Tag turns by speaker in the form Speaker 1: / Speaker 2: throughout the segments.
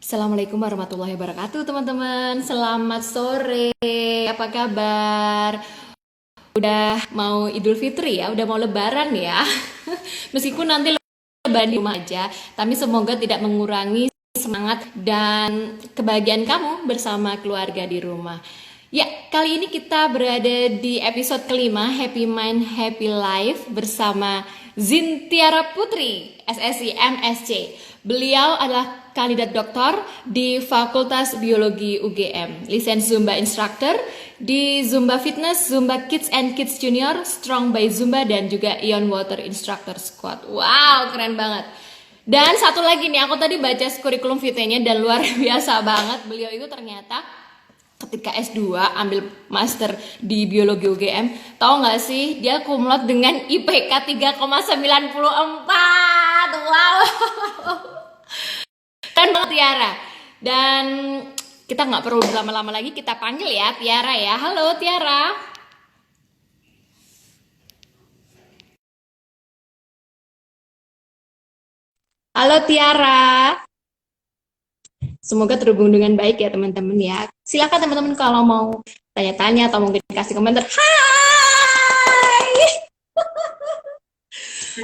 Speaker 1: Assalamualaikum warahmatullahi wabarakatuh teman-teman. Selamat sore. Apa kabar? Udah mau Idul Fitri ya, udah mau Lebaran ya. Meskipun nanti Lebaran di rumah aja, tapi semoga tidak mengurangi semangat dan kebahagiaan kamu bersama keluarga di rumah. Ya, kali ini kita berada di episode kelima Happy Mind Happy Life bersama Zintiara Putri, SSI MSc. Beliau adalah kandidat doktor di Fakultas Biologi UGM, lisensi Zumba Instructor di Zumba Fitness, Zumba Kids and Kids Junior, Strong by Zumba, dan juga Ion Water Instructor Squad. Wow, keren banget. Dan satu lagi nih, aku tadi baca kurikulum vitae-nya dan luar biasa banget. Beliau itu ternyata ketika S2 ambil master di biologi UGM, tahu nggak sih dia kumlot dengan IPK 3,94. Wow. Keren banget Tiara. Dan kita nggak perlu berlama-lama lagi, kita panggil ya Tiara ya. Halo Tiara. Halo Tiara. Semoga terhubung dengan baik ya teman-teman ya. Silakan teman-teman kalau mau tanya-tanya atau mungkin kasih komentar. Hai.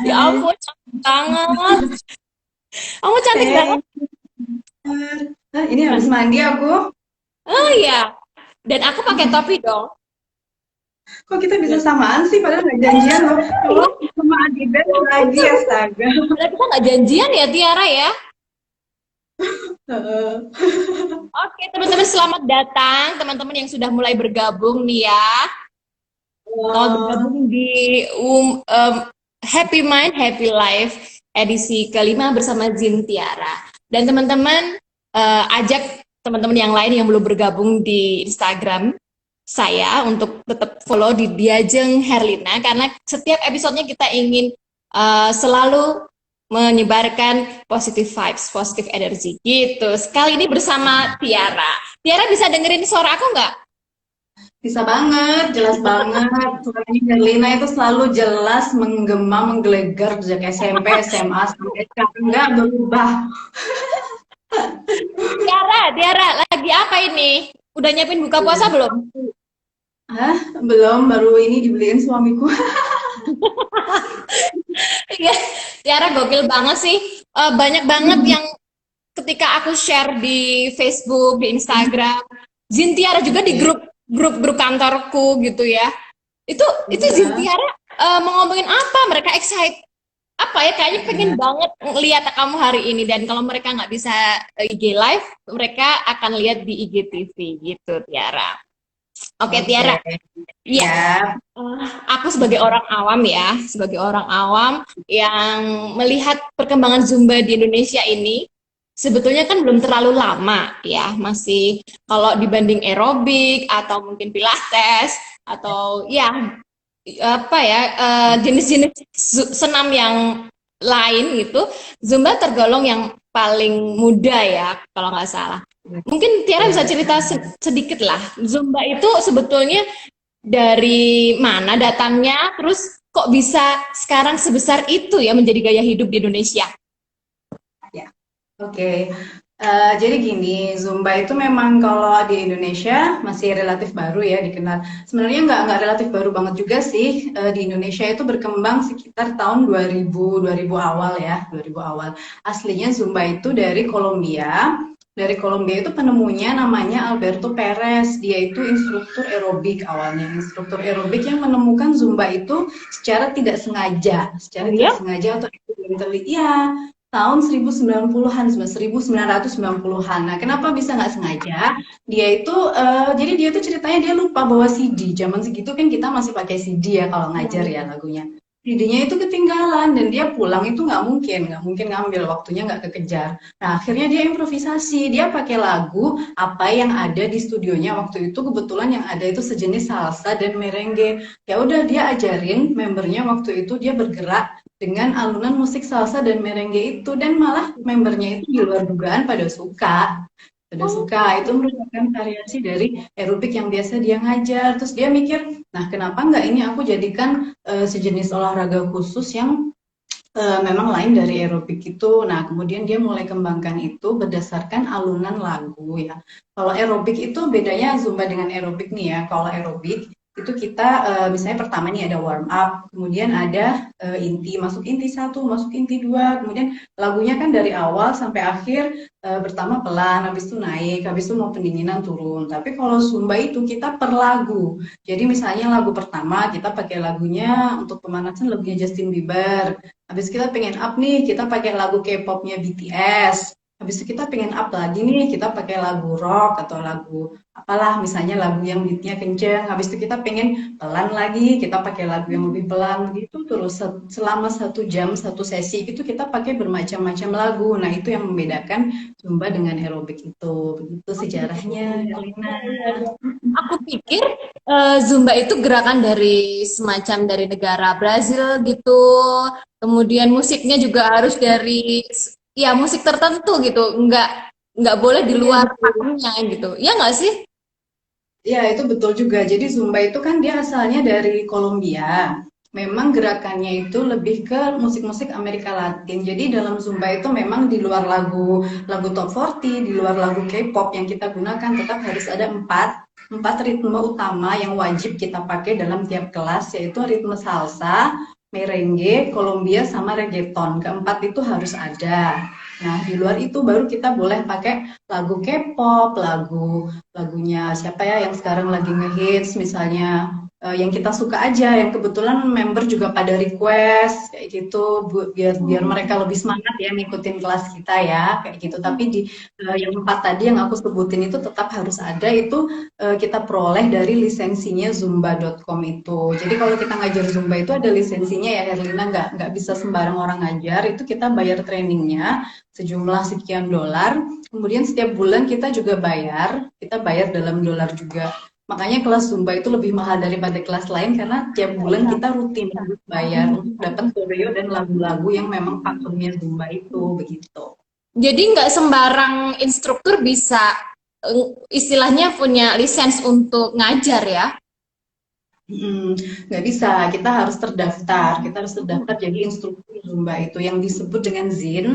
Speaker 1: Ya ampun, cantik banget. Kamu cantik banget.
Speaker 2: Ini habis mandi aku.
Speaker 1: Oh iya. Dan aku pakai topi dong.
Speaker 2: Kok kita bisa samaan sih? Padahal nggak janjian loh. Kalau sama Adidas lagi, astaga.
Speaker 1: Padahal kita nggak janjian ya Tiara ya. Oke teman-teman, selamat datang teman-teman yang sudah mulai bergabung nih ya. Selamat bergabung di Happy Mind Happy Life edisi kelima bersama Zin Tiara. Dan teman-teman ajak teman-teman yang lain yang belum bergabung di Instagram saya untuk tetap follow di Diajeng Herlina, karena setiap episodenya kita ingin selalu menyebarkan positive vibes, positive energy gitu. Sekali ini bersama Tiara. Tiara bisa dengerin suara aku nggak?
Speaker 2: Bisa banget, jelas banget. Suaranya Herlina itu selalu jelas, menggema, menggelegar sejak SMP, SMA, sampai sekarang nggak berubah.
Speaker 1: Tiara, lagi apa ini? Udah nyiapin buka puasa belum?
Speaker 2: Hah? Belum, baru ini dibeliin suamiku.
Speaker 1: Iya, Tiara gokil banget sih. Banyak banget yang ketika aku share di Facebook, di Instagram, Zin Tiara juga di grup kantorku gitu ya. Itu Zin
Speaker 2: Iya.
Speaker 1: Tiara mau ngomongin apa? Mereka excited apa ya? Kayaknya pengen banget lihat kamu hari ini. Dan kalau mereka nggak bisa IG live, mereka akan lihat di IGTV gitu, Tiara. Oke,
Speaker 2: Oke.
Speaker 1: Tiara. Iya.
Speaker 2: Ya.
Speaker 1: Aku sebagai orang awam ya, sebagai orang awam yang melihat perkembangan Zumba di Indonesia ini, sebetulnya kan belum terlalu lama ya, masih kalau dibanding aerobik atau mungkin pilates atau ya apa ya jenis-jenis senam yang lain gitu, Zumba tergolong yang paling muda ya kalau nggak salah. Mungkin Tiara bisa cerita sedikit lah, Zumba itu sebetulnya dari mana datangnya, terus kok bisa sekarang sebesar itu ya menjadi gaya hidup di Indonesia?
Speaker 2: Ya. Oke. Jadi gini, Zumba itu memang kalau di Indonesia masih relatif baru ya dikenal. Sebenarnya nggak relatif baru banget juga sih. Di Indonesia itu berkembang sekitar tahun 2000 awal ya, 2000 awal. Aslinya Zumba itu dari Kolombia. Dari Kolombia itu penemunya namanya Alberto Perez. Dia itu instruktur aerobik awalnya. Instruktur aerobik yang menemukan Zumba itu secara tidak sengaja. Secara tidak
Speaker 1: Ya,
Speaker 2: sengaja atau accidentally. Ya, tahun 1990-an, 1990-an. Nah, kenapa bisa nggak sengaja? Dia itu, jadi dia tuh ceritanya dia lupa bawa CD. Zaman segitu kan kita masih pakai CD ya kalau ngajar ya lagunya. CD-nya itu ketinggalan dan dia pulang itu nggak mungkin ngambil, waktunya nggak kekejar. Nah, akhirnya dia improvisasi, dia pakai lagu apa yang ada di studionya waktu itu, kebetulan yang ada itu sejenis salsa dan merengue. Ya udah dia ajarin membernya waktu itu dia bergerak dengan alunan musik salsa dan merengue itu, dan malah membernya itu di luar dugaan pada suka itu merupakan variasi dari aerobik yang biasa dia ngajar. Terus dia mikir, nah kenapa nggak ini aku jadikan sejenis olahraga khusus yang Memang lain dari aerobik itu. Nah, kemudian dia mulai kembangkan itu berdasarkan alunan lagu ya. Kalau aerobik itu bedanya Zumba dengan aerobik nih ya. Kalau aerobik itu kita misalnya pertama nih ada warm up, kemudian ada inti, masuk inti satu, masuk inti dua, kemudian lagunya kan dari awal sampai akhir pertama pelan, habis itu naik, habis itu mau pendinginan turun. Tapi kalau Zumba itu kita per lagu. Jadi misalnya lagu pertama kita pakai lagunya untuk pemanasan lagunya Justin Bieber. Habis kita pengen up nih, kita pakai lagu K-popnya BTS. Habis itu kita pengen up lagi nih, kita pakai lagu rock atau lagu apalah, misalnya lagu yang beatnya kenceng. Habis itu kita pengen pelan lagi, kita pakai lagu yang lebih pelan. Begitu terus selama 1 jam, satu sesi itu kita pakai bermacam-macam lagu. Nah itu yang membedakan Zumba dengan aerobik itu. Begitu sejarahnya, Elina.
Speaker 1: Aku pikir Zumba itu gerakan dari semacam dari negara Brazil gitu. Kemudian musiknya juga harus dari ya musik tertentu gitu. Nggak boleh di
Speaker 2: Iya
Speaker 1: luar
Speaker 2: betul.
Speaker 1: pakemnya gitu. Ya nggak sih?
Speaker 2: Ya, itu betul juga. Jadi Zumba itu kan dia asalnya dari Kolombia. Memang gerakannya itu lebih ke musik-musik Amerika Latin. Jadi dalam Zumba itu memang di luar lagu top 40, di luar lagu K-pop yang kita gunakan tetap harus ada empat ritme utama yang wajib kita pakai dalam tiap kelas, yaitu ritme salsa, merengue, Kolombia, sama reggaeton. Keempat itu harus ada. Nah, di luar itu baru kita boleh pakai lagu K-pop, lagunya siapa ya yang sekarang lagi ngehits misalnya yang kita suka aja yang kebetulan member juga pada request kayak gitu biar biar mereka lebih semangat ya ngikutin kelas kita ya kayak gitu tapi di yang empat tadi yang aku sebutin itu tetap harus ada itu kita peroleh dari lisensinya zumba.com itu jadi kalau kita ngajar zumba itu ada lisensinya ya Herlina nggak bisa sembarang orang ngajar itu kita bayar trainingnya sejumlah sekian dolar. Kemudian setiap bulan kita juga bayar, kita bayar dalam dolar juga. Makanya kelas Zumba itu lebih mahal daripada kelas lain karena tiap bulan kita rutin harus bayar untuk dapat koreo dan lagu-lagu yang memang pakemnya Zumba itu begitu.
Speaker 1: Jadi nggak sembarang instruktur bisa istilahnya punya lisens untuk ngajar ya.
Speaker 2: Nggak bisa, kita harus terdaftar jadi instruktur Zumba itu yang disebut dengan ZIN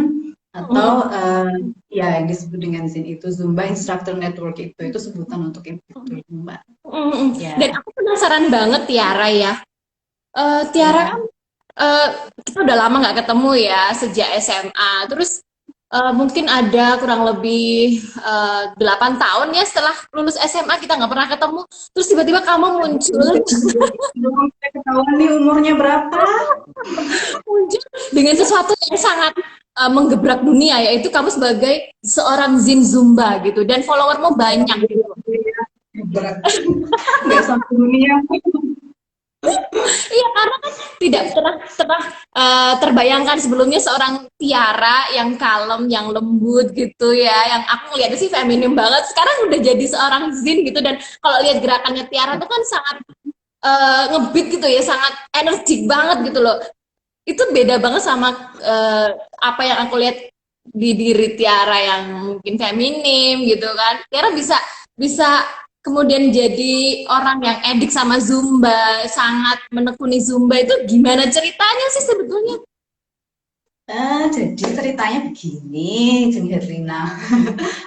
Speaker 2: atau
Speaker 1: Mm,
Speaker 2: ya yang disebut dengan ZIN itu Zumba Instructor Network itu sebutan untuk instruktur Zumba.
Speaker 1: mm, mm. Dan
Speaker 2: Ya,
Speaker 1: aku penasaran banget Tiara ya. Tiara kan
Speaker 2: ya.
Speaker 1: eh, kita udah lama nggak ketemu ya sejak SMA. Terus mungkin ada kurang lebih 8 tahun ya setelah lulus SMA kita nggak pernah ketemu. Terus tiba-tiba kamu muncul
Speaker 2: Belum ketahuan nih umurnya berapa?
Speaker 1: muncul dengan sesuatu yang sangat menggebrak dunia yaitu kamu sebagai seorang Zin Zumba gitu dan followermu banyak gitu.
Speaker 2: Berat. Nggak sampai dunia.
Speaker 1: Iya karena kan tidak pernah terbayangkan sebelumnya seorang Tiara yang kalem, yang lembut gitu ya, yang aku ngeliatnya sih feminim banget. Sekarang udah jadi seorang Zin gitu dan kalau lihat gerakannya Tiara itu kan sangat ngebeat gitu ya, sangat energik banget gitu loh. Itu beda banget sama apa yang aku lihat di diri Tiara yang mungkin feminim gitu kan. Tiara bisa bisa kemudian jadi orang yang edik sama Zumba, sangat menekuni Zumba itu gimana ceritanya sih sebetulnya?
Speaker 2: Jadi ceritanya begini, Jeng Herlina.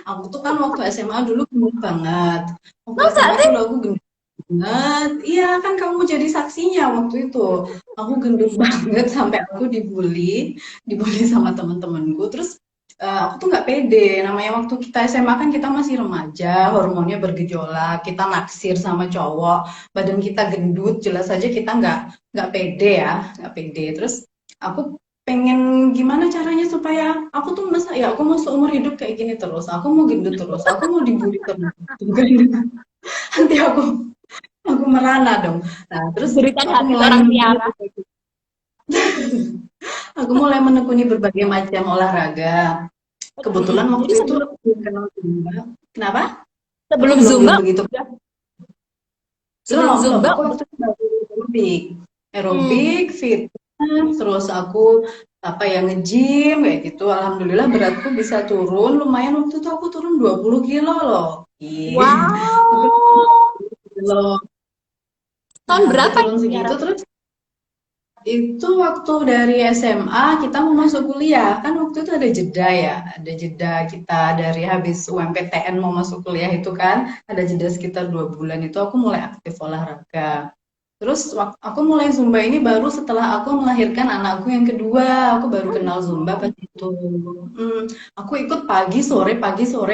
Speaker 2: Aku tuh kan waktu SMA dulu gendut banget. Waktu
Speaker 1: Masa
Speaker 2: SMA
Speaker 1: sih?
Speaker 2: dulu aku gendut banget. Iya kan kamu jadi saksinya waktu itu. Aku gendut banget sampai aku dibully sama teman-temanku. Terus aku tuh nggak pede. Namanya waktu kita SMA kan kita masih remaja, hormonnya bergejolak, kita naksir sama cowok, badan kita gendut, jelas aja kita nggak pede ya, nggak pede. Terus aku pengen gimana caranya supaya aku tuh masa ya aku mau seumur hidup kayak gini terus, aku mau gendut terus, aku mau dibully terus. Nanti aku merana dong. Nah, terus
Speaker 1: Berikan
Speaker 2: aku
Speaker 1: hati
Speaker 2: mulai
Speaker 1: orang
Speaker 2: menekuni
Speaker 1: Tiara.
Speaker 2: aku mulai menekuni berbagai macam olahraga. Kebetulan
Speaker 1: Jadi
Speaker 2: waktu itu
Speaker 1: sebelum
Speaker 2: aku belum kenal Zumba. Kenapa? Aku
Speaker 1: sebelum
Speaker 2: belum
Speaker 1: Zumba
Speaker 2: belum begitu.
Speaker 1: udah sebelum
Speaker 2: Belum.
Speaker 1: Zumba
Speaker 2: Aku
Speaker 1: udah
Speaker 2: waktu itu baru aerobik.
Speaker 1: hmm.
Speaker 2: Aerobik, fitness, terus aku apa ya nge-gym kayak gitu. Alhamdulillah beratku bisa turun. Lumayan waktu itu aku turun 20 kilo loh. Ih, aku
Speaker 1: Wow.
Speaker 2: 20 kilo. Nah,
Speaker 1: Tahun
Speaker 2: aku
Speaker 1: berapa
Speaker 2: turun
Speaker 1: itu Tiara?
Speaker 2: segitu terus Itu waktu dari SMA kita mau masuk kuliah, kan waktu itu ada jeda ya, ada jeda kita dari habis UMPTN mau masuk kuliah itu kan, ada jeda sekitar 2 bulan itu aku mulai aktif olahraga. Terus aku mulai Zumba ini baru setelah aku melahirkan anakku yang kedua, aku baru kenal Zumba pas itu. Aku ikut pagi sore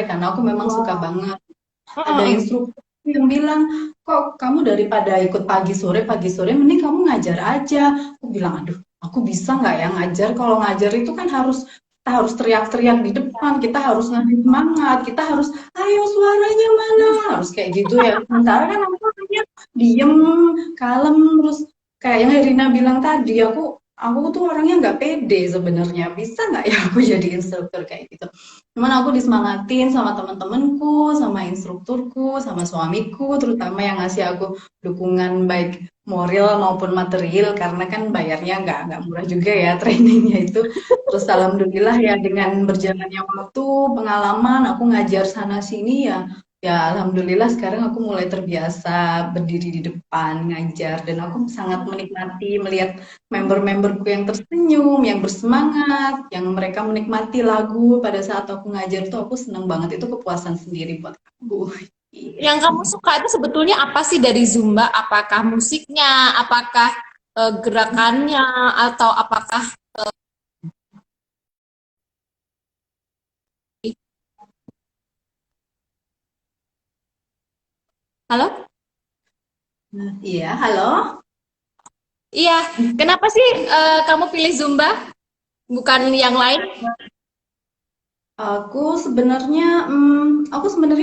Speaker 2: karena aku memang suka
Speaker 1: Wow.
Speaker 2: banget. Ada
Speaker 1: Mm-mm.
Speaker 2: instruktur yang bilang, kok kamu daripada ikut pagi sore, mending kamu ngajar aja. Aku bilang, aduh, aku bisa nggak ya ngajar? Kalau ngajar itu kan kita harus teriak-teriak di depan, kita harus ngasih semangat, kita harus, ayo suaranya mana? Harus kayak gitu ya. Sementara kan aku hanya diem, kalem, terus kayak yang Herina bilang tadi, aku tuh orangnya nggak pede sebenarnya. Bisa nggak ya aku jadi instruktur kayak gitu? Cuman aku disemangatin sama teman-temanku, sama instrukturku, sama suamiku, terutama yang ngasih aku dukungan baik moral maupun material, karena kan bayarnya nggak murah juga ya trainingnya itu. Terus alhamdulillah ya dengan berjalannya waktu, pengalaman, aku ngajar sana sini ya, ya alhamdulillah sekarang aku mulai terbiasa berdiri di depan ngajar dan aku sangat menikmati melihat member-memberku yang tersenyum, yang bersemangat, yang mereka menikmati lagu pada saat aku ngajar tuh aku seneng banget. Itu kepuasan sendiri buat aku.
Speaker 1: Yang
Speaker 2: Gitu.
Speaker 1: kamu suka itu sebetulnya apa sih dari Zumba? Apakah musiknya, apakah gerakannya, atau apakah halo?
Speaker 2: Iya, halo.
Speaker 1: Iya, kenapa sih kamu pilih Zumba bukan yang lain?
Speaker 2: Aku sebenarnya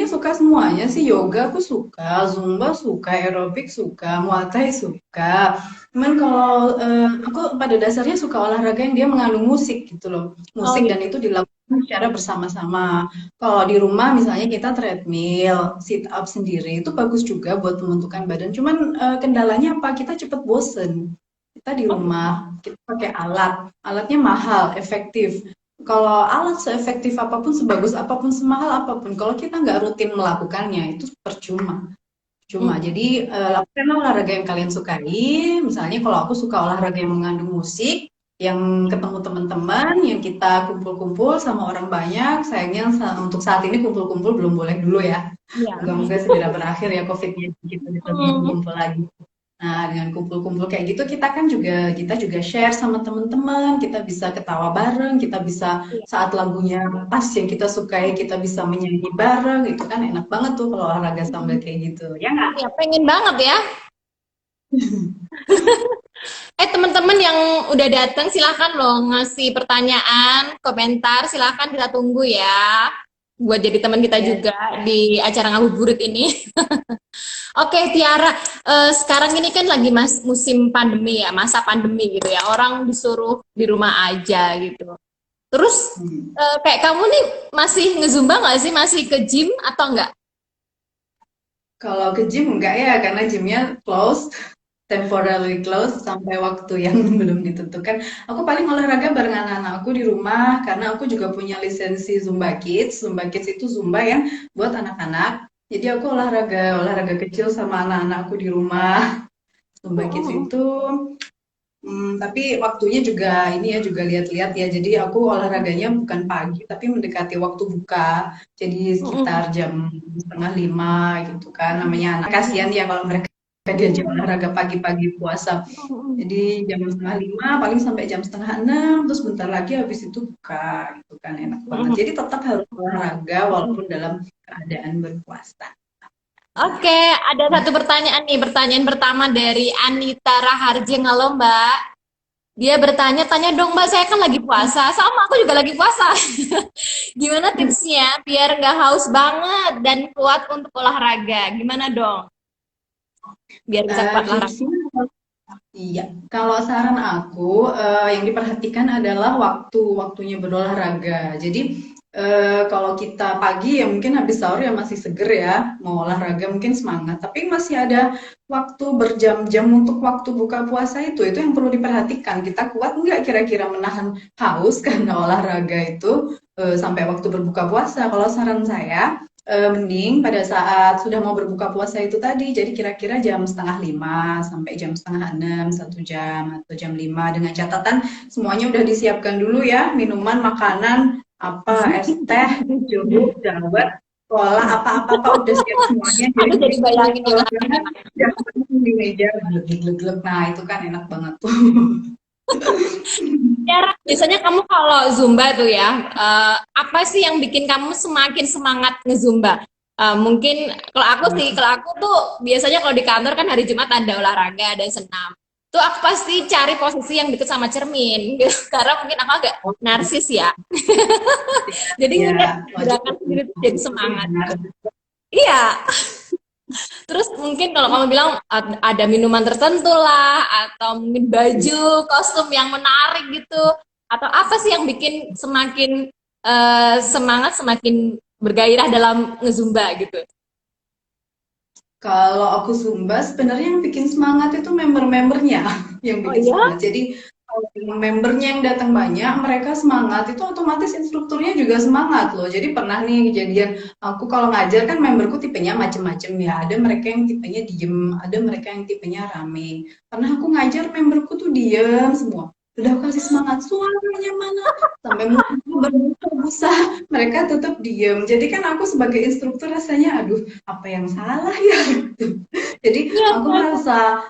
Speaker 2: suka semuanya sih. Yoga aku suka, Zumba suka, aerobik suka, Muay Thai suka. Cuman kalau aku pada dasarnya suka olahraga yang dia mengandung musik gitu loh.
Speaker 1: Oh
Speaker 2: Musik
Speaker 1: iya.
Speaker 2: dan itu dilakukan secara bersama-sama. Kalau di rumah misalnya kita treadmill, sit up sendiri itu bagus juga buat pembentukan badan. Cuman kendalanya apa? Kita cepet bosen. Kita di rumah, kita pakai alat, alatnya mahal, efektif. Kalau alat seefektif apapun, sebagus apapun, semahal apapun, kalau kita nggak rutin melakukannya, itu percuma. Cuma,
Speaker 1: Hmm.
Speaker 2: jadi lakukanlah olahraga yang kalian sukai. Misalnya kalau aku suka olahraga yang mengandung musik, yang ketemu teman-teman, yang kita kumpul-kumpul sama orang banyak. Sayangnya untuk saat ini kumpul-kumpul belum boleh dulu ya.
Speaker 1: Iya.
Speaker 2: Moga-moga segera berakhir ya COVID-nya, kita bisa
Speaker 1: Hmm.
Speaker 2: kumpul-kumpul lagi. Nah, dengan kumpul-kumpul kayak gitu kita juga share sama teman-teman, kita bisa ketawa bareng, kita bisa saat lagunya pas yang kita sukai, kita bisa menyanyi bareng, itu kan enak banget tuh kalau olahraga sambil kayak gitu. Ya nggak?
Speaker 1: Ya, pengen banget ya. Teman-teman yang udah datang silahkan loh ngasih pertanyaan, komentar, silahkan kita tunggu ya. Buat jadi teman kita
Speaker 2: Ya.
Speaker 1: juga di acara ngabuburit ini. Oke, Tiara, sekarang ini kan lagi musim pandemi ya, masa pandemi gitu ya. Orang disuruh di rumah aja gitu. Terus
Speaker 2: Hmm.
Speaker 1: kayak kamu nih masih ngezumba nggak sih? Masih ke gym atau enggak?
Speaker 2: Kalau ke gym enggak ya, karena gymnya close, temporarily close sampai waktu yang belum ditentukan. Aku paling olahraga bareng anak-anak aku di rumah, karena aku juga punya lisensi Zumba Kids. Zumba Kids itu Zumba yang buat anak-anak. Jadi aku olahraga olahraga kecil sama anak-anakku di rumah. Zumba Kids itu, tapi waktunya juga ini ya juga lihat-lihat ya. Jadi aku olahraganya bukan pagi, tapi mendekati waktu buka. Jadi sekitar jam 4:30 gitu kan. Namanya anak kasihan ya kalau mereka diajak olahraga pagi-pagi puasa. Jadi jam 4:30 paling sampai jam 5:30, terus bentar lagi habis itu buka gitu kan enak banget. Jadi tetap harus olahraga walaupun dalam keadaan berpuasa.
Speaker 1: Oke, ada satu pertanyaan nih. Pertanyaan pertama dari Anita Raharja. Halo Mbak. Dia bertanya, tanya dong Mbak, saya kan lagi puasa. Sama, aku juga lagi puasa. Gimana tipsnya biar nggak haus banget dan kuat untuk olahraga? Gimana dong? Biar bisa kuat olahraga.
Speaker 2: Tipsnya, iya, kalau saran aku yang diperhatikan adalah waktunya berolahraga. Jadi kalau kita pagi ya mungkin habis sahur ya masih seger ya, mau olahraga mungkin semangat. Tapi masih ada waktu berjam-jam untuk waktu buka puasa itu yang perlu diperhatikan. Kita kuat nggak kira-kira menahan haus karena olahraga itu sampai waktu berbuka puasa. Kalau saran saya mending pada saat sudah mau berbuka puasa itu tadi. Jadi kira-kira jam setengah 5 sampai jam setengah 6, 1 jam atau jam 5 dengan catatan semuanya udah disiapkan dulu ya, minuman, makanan, apa, es teh, jeruk, dawet, cola, apa-apa udah siap semuanya. Jadi
Speaker 1: Aku jadi bayangin yang
Speaker 2: kalau
Speaker 1: aneh.
Speaker 2: sana udah di meja, glek-glek-glek. Nah, itu kan enak banget tuh.
Speaker 1: Tiara, biasanya kamu kalau Zumba tuh ya, apa sih yang bikin kamu semakin semangat nge-Zumba? Mungkin kalau aku tuh biasanya kalau di kantor kan hari Jumat ada olahraga, ada senam. Tuh aku pasti cari posisi yang deket sama cermin, gitu. Karena mungkin aku agak narsis ya. Jadi
Speaker 2: Ya,
Speaker 1: ngeliat
Speaker 2: wajib
Speaker 1: gerakan sendiri tuh jadi semangat.
Speaker 2: benar.
Speaker 1: Iya, terus mungkin kalau kamu bilang ada minuman tertentu lah, atau mungkin baju, kostum yang menarik gitu, atau apa sih yang bikin semakin semangat, semakin bergairah dalam ngezumba gitu?
Speaker 2: Kalau aku Zumba, sebenarnya yang bikin semangat itu member-membernya yang
Speaker 1: Oh
Speaker 2: bikin
Speaker 1: iya?
Speaker 2: semangat. Jadi kalau membernya yang datang banyak, mereka semangat, itu otomatis instrukturnya juga semangat loh. Jadi pernah nih kejadian, aku kalau ngajar kan memberku tipenya macem-macem ya. Ada mereka yang tipenya diem, ada mereka yang tipenya rame. Pernah aku ngajar, memberku tuh diem semua. Udah aku kasih semangat, suaranya mana? Sampai mulutku berbusa-busa, mereka tetap diem. Jadi kan aku sebagai instruktur rasanya, aduh, apa yang salah ya? Jadi
Speaker 1: Iya,
Speaker 2: aku merasa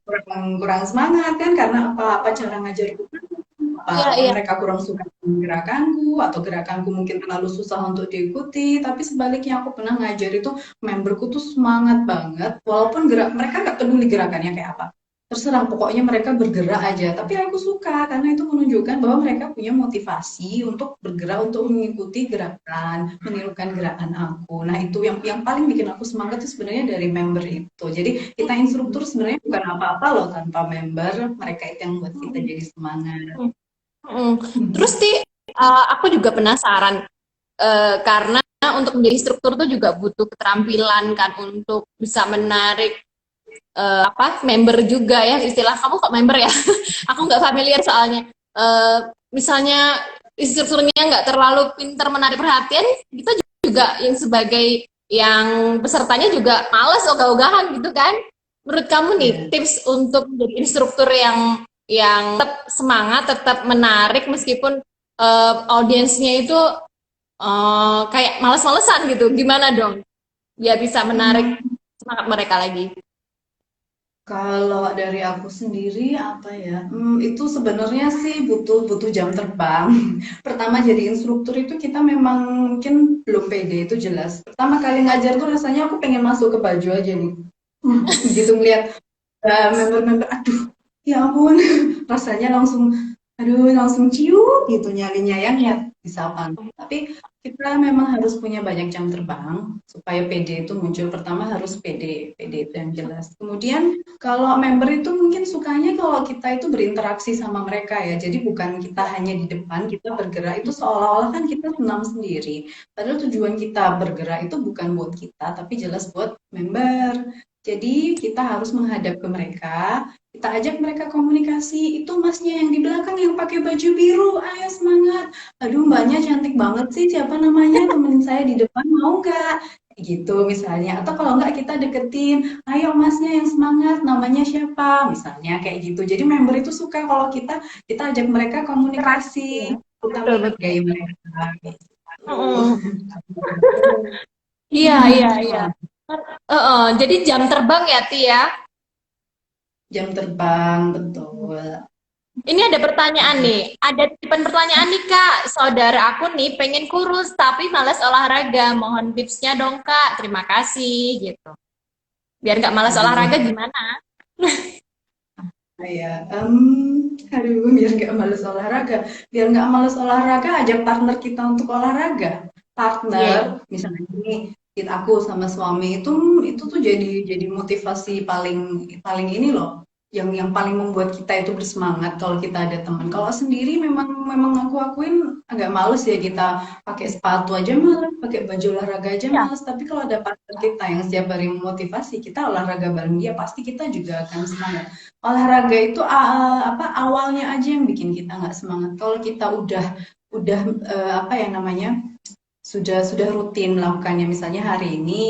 Speaker 2: kurang kurang semangat kan karena apa cara ngajarku
Speaker 1: iya,
Speaker 2: apa
Speaker 1: iya.
Speaker 2: mereka kurang suka dengan gerakanku atau gerakanku mungkin terlalu susah untuk diikuti tapi sebaliknya aku pernah ngajar itu memberku tuh semangat banget walaupun gerak mereka nggak peduli gerakannya kayak apa terserah pokoknya mereka bergerak aja tapi aku suka karena itu menunjukkan bahwa mereka punya motivasi untuk bergerak untuk mengikuti gerakan menirukan gerakan aku nah itu yang paling bikin aku semangat itu sebenarnya dari member itu jadi kita instruktur sebenarnya bukan apa-apa loh tanpa member mereka itu yang buat kita jadi semangat.
Speaker 1: Mm. Terus aku juga penasaran karena untuk menjadi instruktur tuh juga butuh keterampilan kan untuk bisa menarik apa member juga ya istilah kamu kok member ya aku nggak familiar soalnya. Misalnya instrukturnya nggak terlalu pintar menarik perhatian kita juga yang sebagai yang pesertanya juga males ogah-ogahan gitu kan. Menurut kamu nih
Speaker 2: Ya.
Speaker 1: tips untuk menjadi instruktur yang tetap semangat tetap menarik meskipun audiensnya itu kayak males-malesan gitu gimana dong biar bisa menarik
Speaker 2: Hmm,
Speaker 1: semangat mereka lagi.
Speaker 2: kalau dari aku sendiri apa ya? Itu sebenarnya sih butuh butuh jam terbang. Pertama jadi instruktur itu kita memang mungkin belum pede itu jelas. Pertama kali ngajar tuh rasanya aku pengen masuk ke baju aja nih. Begitu ngeliat member-member, aduh, ya ampun, rasanya langsung, aduh, langsung ciut gitu nyalinya ya niat disapa. Tapi kita memang harus punya banyak jam terbang supaya PD itu muncul. Pertama harus PD, PD itu yang jelas. Kemudian kalau member itu mungkin sukanya kalau kita itu berinteraksi sama mereka ya. Jadi bukan kita hanya di depan, kita bergerak itu seolah-olah kan kita senam sendiri. Padahal tujuan kita bergerak itu bukan buat kita, tapi jelas buat member. Jadi kita harus menghadap ke mereka, kita ajak mereka komunikasi. Itu masnya yang di belakang yang pakai baju biru, ayo semangat. Aduh mbaknya cantik banget sih, siapa namanya? Temenin saya di depan, mau nggak? Gitu misalnya. Atau kalau nggak kita deketin, ayo masnya yang semangat, namanya siapa? Misalnya kayak gitu. Jadi member itu suka kalau kita ajak mereka komunikasi,
Speaker 1: Ya,
Speaker 2: kita
Speaker 1: betul betul.
Speaker 2: menghargai mereka. Gitu.
Speaker 1: Mm-mm. Iya iya iya. Jadi jam terbang ya Tia. Ya?
Speaker 2: Jam terbang, betul.
Speaker 1: Ini ada pertanyaan nih, ada titipan pertanyaan nih Kak. Saudara aku nih pengen kurus tapi malas olahraga. Mohon tipsnya dong Kak. Terima kasih gitu. Biar nggak malas
Speaker 2: Aduh,
Speaker 1: olahraga gimana?
Speaker 2: kayak, aduh, biar nggak males olahraga. Biar nggak males olahraga, ajak partner kita untuk olahraga.
Speaker 1: Iya iya.
Speaker 2: Partner, misalnya ini, aku sama suami itu tuh jadi motivasi paling paling ini loh, yang paling membuat kita itu bersemangat kalau kita ada teman. Kalau sendiri memang memang aku akuin agak males ya kita pakai sepatu aja males, pakai baju olahraga aja
Speaker 1: Iya.
Speaker 2: males. Tapi kalau ada partner kita yang setiap hari memotivasi kita olahraga bareng dia, pasti kita juga akan semangat. Olahraga itu apa awalnya aja yang bikin kita nggak semangat. Kalau kita udah apa ya namanya sudah rutin melakukannya, misalnya hari ini,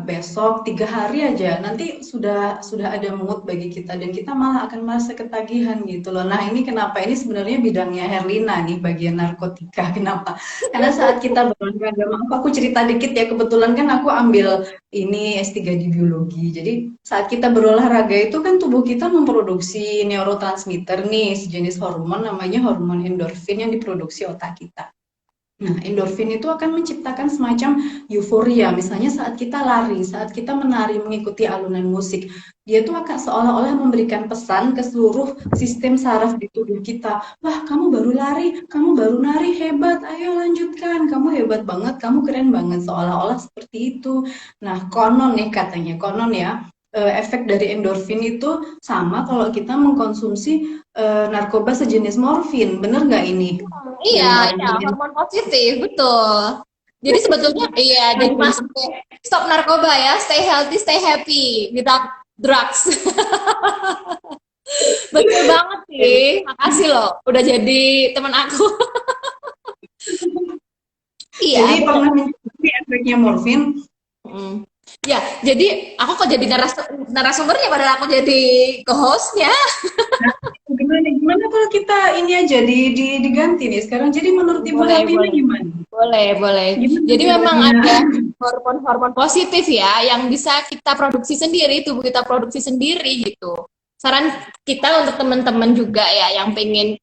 Speaker 2: besok 3 hari aja, nanti sudah ada mood bagi kita dan kita malah akan merasa ketagihan gitu loh. Nah ini kenapa ini sebenarnya bidangnya Herlina nih, bagian narkotika. Kenapa? Karena saat kita berolahraga, maaf aku cerita dikit ya, kebetulan kan aku ambil ini S3 di biologi. Jadi saat kita berolahraga itu kan tubuh kita memproduksi neurotransmitter nih, sejenis hormon namanya hormon endorfin yang diproduksi otak kita. Nah, endorfin itu akan menciptakan semacam euforia. Misalnya saat kita lari, saat kita menari mengikuti alunan musik, dia tuh akan seolah-olah memberikan pesan ke seluruh sistem saraf di tubuh kita. Wah, kamu baru lari, kamu baru nari, hebat, ayo lanjutkan, kamu hebat banget, kamu keren banget, seolah-olah seperti itu. Nah, konon nih katanya, konon ya, efek dari endorfin itu sama kalau kita mengkonsumsi narkoba sejenis morfin. Bener nggak ini?
Speaker 1: Iya,
Speaker 2: Yang
Speaker 1: iya,
Speaker 2: paling
Speaker 1: hormon positif, betul. Jadi sebetulnya iya, jadi masuk ke stop narkoba ya, stay healthy, stay happy, without drugs. Betul banget sih. Makasih loh, udah jadi teman aku.
Speaker 2: Jadi
Speaker 1: Iya, betul.
Speaker 2: pernah mencuri efeknya morfin.
Speaker 1: Hmm. Ya, jadi aku kok jadi narasumbernya padahal aku jadi co-hostnya.
Speaker 2: Gimana gimana kalau kita ini aja diganti nih sekarang. Jadi menurut Ibu
Speaker 1: Boleh,
Speaker 2: Herlina
Speaker 1: boleh.
Speaker 2: gimana?
Speaker 1: Boleh, boleh.
Speaker 2: Gimana
Speaker 1: Jadi memang
Speaker 2: caranya?
Speaker 1: ada hormon-hormon positif ya yang bisa kita produksi sendiri, tubuh kita produksi sendiri gitu. Saran kita untuk teman-teman juga ya yang pengen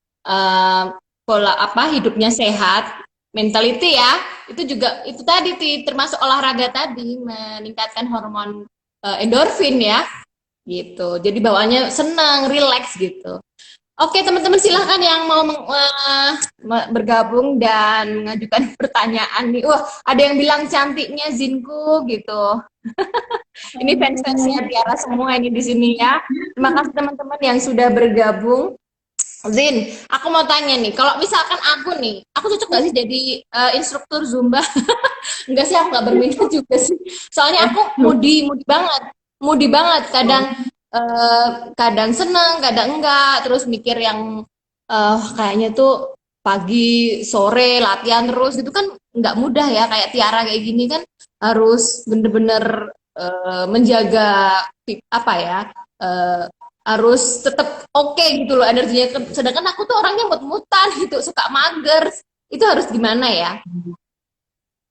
Speaker 1: pola apa hidupnya sehat, mentality ya, itu juga itu tadi termasuk olahraga tadi meningkatkan hormon endorfin ya gitu. Jadi bawaannya senang, relax gitu. Oke, teman-teman silahkan yang mau bergabung dan mengajukan pertanyaan nih. Wah, ada yang bilang cantiknya Zinku gitu. Ini fans-fansnya Tiara semua ini di sini ya. Terima kasih teman-teman yang sudah bergabung. Zin, aku mau tanya nih, kalau misalkan aku nih, aku cocok nggak sih jadi instruktur Zumba? Enggak sih, aku nggak berminat juga sih. Soalnya aku moody banget. Eh, kadang seneng, kadang enggak. Terus mikir yang kayaknya tuh pagi, sore latihan terus itu kan nggak mudah ya. Kayak Tiara kayak gini kan harus bener-bener menjaga apa ya? eh, harus tetap oke gitu loh energinya. Sedangkan aku tuh orangnya mut-mutan gitu, suka mager. Itu harus gimana ya?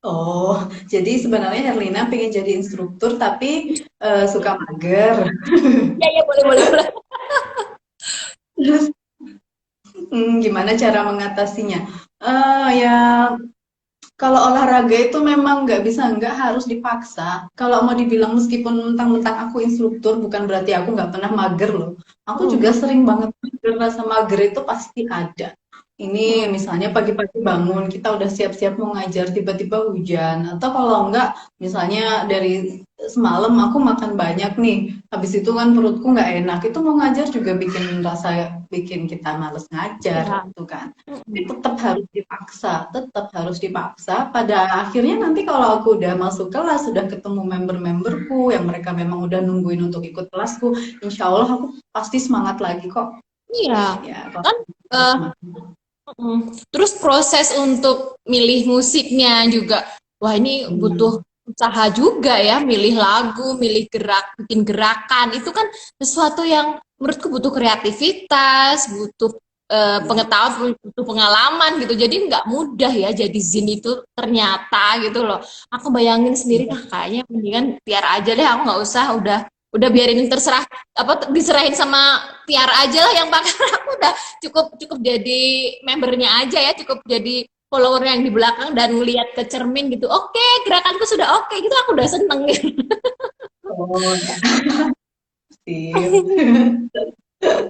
Speaker 2: Oh, jadi sebenarnya Herlina pengen jadi instruktur tapi suka mager.
Speaker 1: Ya, ya, boleh, boleh, boleh.
Speaker 2: Terus gimana cara mengatasinya? Ya kalau olahraga itu memang nggak bisa, nggak harus dipaksa. Kalau mau dibilang meskipun mentang-mentang aku instruktur, bukan berarti aku nggak pernah mager loh. Aku
Speaker 1: Hmm,
Speaker 2: juga sering banget mager, rasa mager itu pasti ada. Ini
Speaker 1: hmm,
Speaker 2: misalnya pagi-pagi bangun, kita udah siap-siap mau ngajar, tiba-tiba hujan. Atau kalau enggak, misalnya dari semalam aku makan banyak nih, habis itu kan perutku nggak enak. Itu mau ngajar juga bikin kita males ngajar,
Speaker 1: ya.
Speaker 2: tuh kan. Tapi
Speaker 1: Hmm.
Speaker 2: tetap harus dipaksa. Pada akhirnya nanti kalau aku udah masuk kelas, sudah ketemu member-memberku yang mereka memang udah nungguin untuk ikut kelasku, insya Allah aku pasti semangat lagi kok.
Speaker 1: Iya,
Speaker 2: Ya, kalau
Speaker 1: kan eh,
Speaker 2: semangat.
Speaker 1: terus proses untuk milih musiknya juga, wah ini
Speaker 2: Hmm.
Speaker 1: butuh usaha juga ya, milih lagu, milih bikin gerakan, itu kan sesuatu yang menurutku butuh kreativitas, butuh pengetahuan, butuh pengalaman gitu, jadi nggak mudah ya jadi Zin itu ternyata gitu loh. Aku bayangin sendiri, nah kayaknya mendingan Tiara aja deh, aku nggak usah, udah biarin terserah apa diserahin sama Tiara aja lah yang pakai aku udah cukup cukup jadi membernya aja ya, cukup jadi follower yang di belakang dan ngelihat ke cermin gitu. Oke, gerakanku sudah oke gitu, aku udah seneng gitu.
Speaker 2: Oh, ya, sip.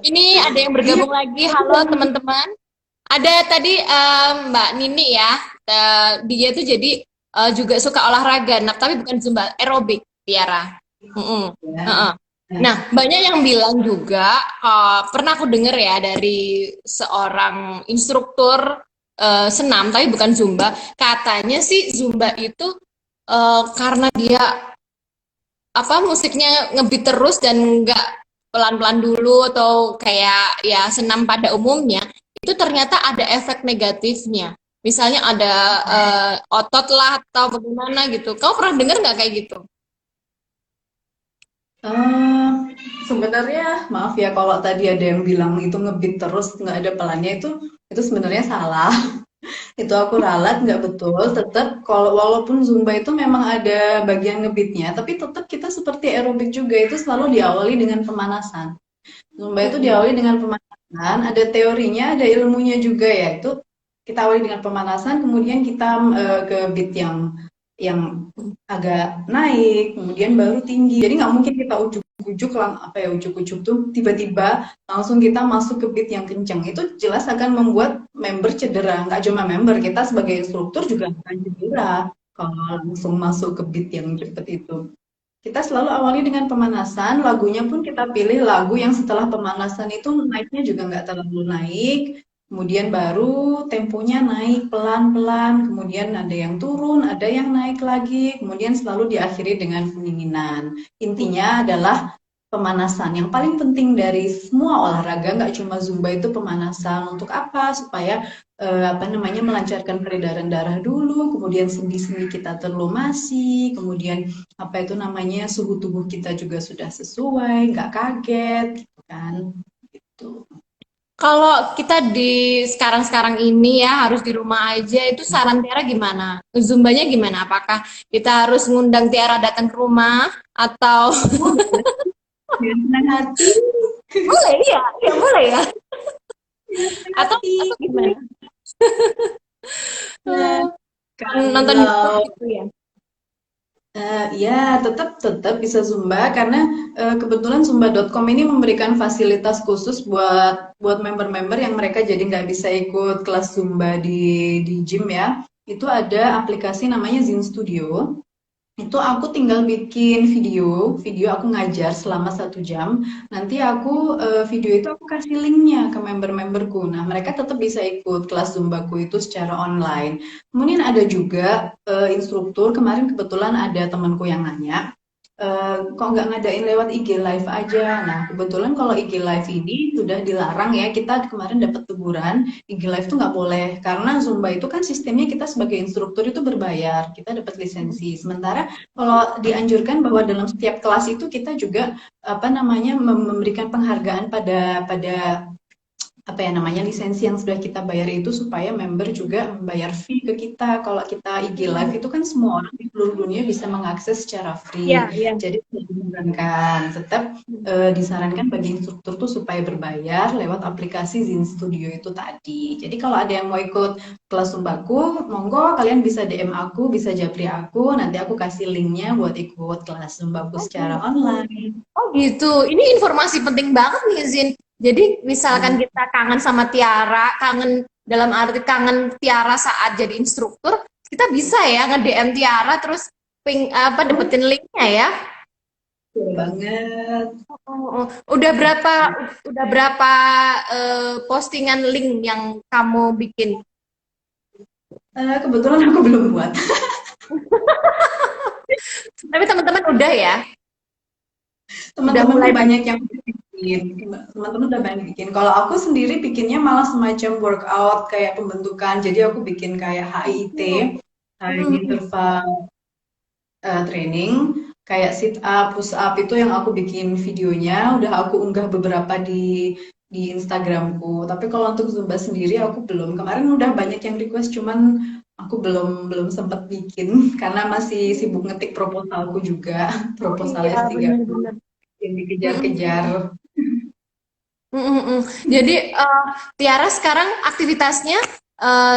Speaker 1: Ini ada yang
Speaker 2: Iya,
Speaker 1: bergabung lagi. Halo teman-teman. Ada tadi Mbak Nini ya. Dia tuh jadi juga suka olahraga, nah tapi bukan zumba, aerobik, Tiara. Mm-mm.
Speaker 2: ya.
Speaker 1: Heeh.
Speaker 2: Nah,
Speaker 1: Nah, banyak yang bilang juga, pernah aku dengar ya dari seorang instruktur senam, tapi bukan Zumba. Katanya sih Zumba itu karena dia apa musiknya ngebeat terus dan nggak pelan-pelan dulu atau kayak ya senam pada umumnya, itu ternyata ada efek negatifnya. Misalnya ada otot lah atau bagaimana gitu. Kau pernah dengar nggak kayak gitu?
Speaker 2: Eh, sebenarnya maaf ya kalau tadi ada yang bilang itu ngebit terus nggak ada pelannya, itu sebenarnya salah. Itu aku ralat nggak betul. Tetap kalau walaupun Zumba itu memang ada bagian ngebitnya, tapi tetap kita seperti aerobik juga itu selalu diawali dengan pemanasan. Zumba itu
Speaker 1: Mm-mm.
Speaker 2: diawali dengan pemanasan, ada teorinya, ada ilmunya juga ya. Itu kita awali dengan pemanasan, kemudian kita ke beat yang agak naik, kemudian baru tinggi. Jadi nggak mungkin kita ujuk-ujuk lang apa ya ujuk-ujuk tuh tiba-tiba langsung kita masuk ke beat yang kenceng. Itu jelas akan membuat member cedera. Nggak cuma member, kita sebagai instruktur juga akan cedera kalau langsung masuk ke beat yang cepet itu. Kita selalu awali dengan pemanasan, lagunya pun kita pilih lagu yang setelah pemanasan itu naiknya juga nggak terlalu naik, kemudian baru temponya naik pelan-pelan, kemudian ada yang turun, ada yang naik lagi, kemudian selalu diakhiri dengan pendinginan. Intinya adalah pemanasan. Yang paling penting dari semua olahraga, nggak cuma Zumba itu pemanasan. Untuk apa? Supaya apa namanya melancarkan peredaran darah dulu, kemudian sendi-sendi kita terlumasi, kemudian apa itu namanya suhu tubuh kita juga sudah sesuai, nggak kaget, gitu kan? Gitu.
Speaker 1: Kalau kita di sekarang-sekarang ini ya harus di rumah aja, itu saran Tiara gimana? Zumbanya gimana? Apakah kita harus ngundang Tiara datang ke rumah atau
Speaker 2: Boleh, dengan senang hati,
Speaker 1: boleh ya? Ya boleh ya.
Speaker 2: dengan senang hati.
Speaker 1: Atau gimana?
Speaker 2: Nah,
Speaker 1: Eh, nonton YouTube
Speaker 2: kalau
Speaker 1: gitu ya.
Speaker 2: Ya, tetap tetap bisa Zumba karena kebetulan Zumba.com ini memberikan fasilitas khusus buat member-member yang mereka jadi nggak bisa ikut kelas Zumba di gym ya. Itu ada aplikasi namanya Zin Studio. Itu aku tinggal bikin video aku ngajar selama 1 jam. Nanti video itu aku kasih linknya ke member-memberku. Nah, mereka tetap bisa ikut kelas Zumbaku itu secara online. Kemudian ada juga instruktur, kemarin kebetulan ada temanku yang nanya, kok nggak ngadain lewat IG Live aja? Nah, kebetulan kalau IG Live ini sudah dilarang ya, kita kemarin dapat teguran, IG Live tuh nggak boleh, karena Zumba itu kan sistemnya kita sebagai instruktur itu berbayar, kita dapat lisensi. Sementara kalau dianjurkan bahwa dalam setiap kelas itu kita juga apa namanya memberikan penghargaan pada apa ya namanya lisensi yang sudah kita bayar itu supaya member juga membayar fee ke kita. Kalau kita IG live itu kan semua orang di seluruh dunia bisa mengakses secara
Speaker 1: Iya,
Speaker 2: free.
Speaker 1: iya.
Speaker 2: Jadi tidak disarankan. Tetap disarankan bagi instruktur tuh supaya berbayar lewat aplikasi Zin Studio itu tadi. Jadi kalau ada yang mau ikut kelas Zumbaku, monggo kalian bisa DM aku, bisa japri aku, nanti aku kasih linknya buat ikut kelas Zumbaku
Speaker 1: Oh
Speaker 2: secara
Speaker 1: gitu.
Speaker 2: online.
Speaker 1: Oh gitu. Ini informasi penting banget nih, Zin. Jadi misalkan
Speaker 2: Hmm.
Speaker 1: kita kangen sama Tiara, kangen dalam arti kangen Tiara saat jadi instruktur, kita bisa ya nge-DM Tiara terus
Speaker 2: Oh,
Speaker 1: dapetin linknya ya.
Speaker 2: betul banget.
Speaker 1: Oh, oh. Udah berapa postingan link yang kamu bikin?
Speaker 2: Kebetulan aku belum buat.
Speaker 1: Tapi teman-teman udah ya, udah
Speaker 2: Teman-teman
Speaker 1: mulai
Speaker 2: tuh
Speaker 1: banyak.
Speaker 2: banyak yang bikin. Teman-teman udah banyak bikin. Kalau aku sendiri bikinnya malah semacam workout kayak pembentukan. Jadi aku bikin kayak HIIT, high
Speaker 1: Hmm.
Speaker 2: interval training, kayak sit up, push up itu yang aku bikin videonya. Udah aku unggah beberapa di Instagramku. Tapi kalau untuk Zumba sendiri aku belum. Kemarin udah banyak yang request, cuman aku belum belum sempat bikin karena masih sibuk ngetik proposalku juga,
Speaker 1: Oh
Speaker 2: proposal
Speaker 1: iya,
Speaker 2: S3 aku
Speaker 1: benar-benar.
Speaker 2: yang dikejar-kejar.
Speaker 1: Jadi Tiara sekarang aktivitasnya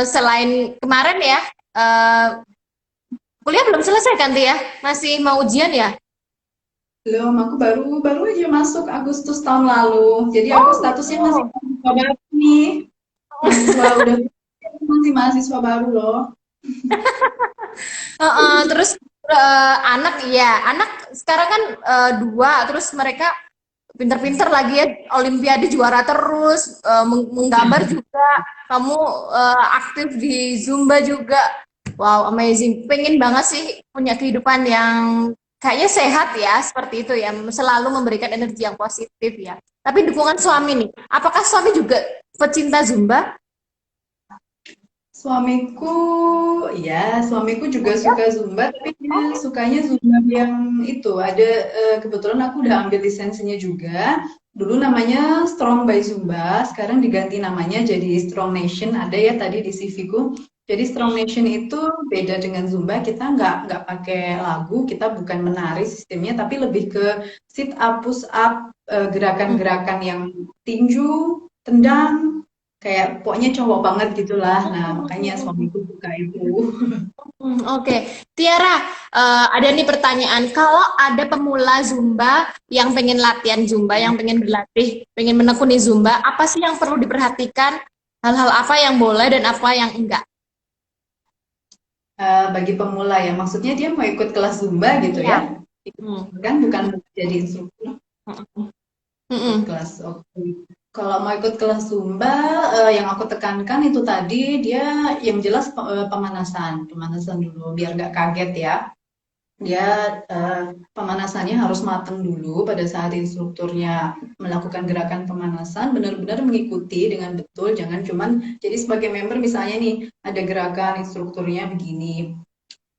Speaker 1: selain kemarin ya, eh, kuliah belum selesai kan Tia? Masih mau ujian ya?
Speaker 2: Belum, aku baru baru aja masuk Agustus tahun lalu. Jadi aku
Speaker 1: Oh
Speaker 2: statusnya masih
Speaker 1: gitu.
Speaker 2: mahasiswa baru nih. Mahasiswa udah masih mahasiswa baru loh.
Speaker 1: Terus anak ya, anak sekarang kan dua, terus mereka pinter-pinter lagi ya, Olimpiade juara terus, menggambar juga, kamu aktif di Zumba juga. Wow, amazing. Pengen banget sih punya kehidupan yang kayaknya sehat ya, seperti itu ya, selalu memberikan energi yang positif ya. Tapi dukungan suami nih, apakah suami juga pecinta Zumba?
Speaker 2: Suamiku, ya, suamiku juga suka Zumba, tapi dia sukanya Zumba yang itu. Ada kebetulan aku udah ambil lisensinya juga. Dulu namanya Strong by Zumba, sekarang diganti namanya jadi Strong Nation. Ada ya tadi di CV-ku. Jadi Strong Nation itu beda dengan Zumba. Kita nggak pakai lagu, kita bukan menari sistemnya, tapi lebih ke sit up, push up, gerakan-gerakan yang tinju, tendang, kayak pokoknya cowok banget gitulah. Nah, makanya suamiku suka itu.
Speaker 1: Oke, Tiara, ada nih pertanyaan. Kalau ada pemula Zumba yang pengen latihan Zumba, yang pengen berlatih, pengen menekuni Zumba, apa sih yang perlu diperhatikan? Hal-hal apa yang boleh dan apa yang enggak?
Speaker 2: Bagi pemula ya, maksudnya dia mau ikut kelas Zumba gitu
Speaker 1: Iya.
Speaker 2: ya?
Speaker 1: Hmm.
Speaker 2: Kan bukan jadi instruktur ikut
Speaker 1: Mm-mm.
Speaker 2: kelas. Oke. Kalau mau ikut kelas Zumba, yang aku tekankan itu tadi dia yang jelas pemanasan dulu biar nggak kaget ya. Dia pemanasannya harus matang dulu pada saat instrukturnya melakukan gerakan pemanasan, benar-benar mengikuti dengan betul, jangan cuman jadi sebagai member misalnya nih ada gerakan instrukturnya begini.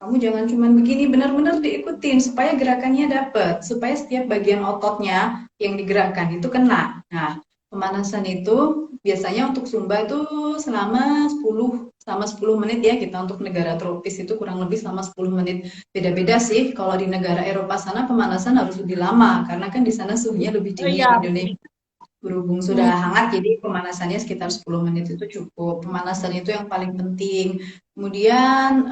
Speaker 2: Kamu jangan cuman begini, benar-benar diikutin supaya gerakannya dapet, supaya setiap bagian ototnya yang digerakkan itu kena. Nah, pemanasan itu biasanya untuk Zumba itu selama 10 menit ya, kita untuk negara tropis itu kurang lebih selama 10 menit. Beda-beda sih, kalau di negara Eropa sana pemanasan harus lebih lama, karena kan di sana suhunya lebih
Speaker 1: Oh
Speaker 2: dingin.
Speaker 1: iya.
Speaker 2: Indonesia berhubung
Speaker 1: Hmm.
Speaker 2: sudah hangat, jadi pemanasannya sekitar 10 menit itu cukup. Pemanasan itu yang paling penting. Kemudian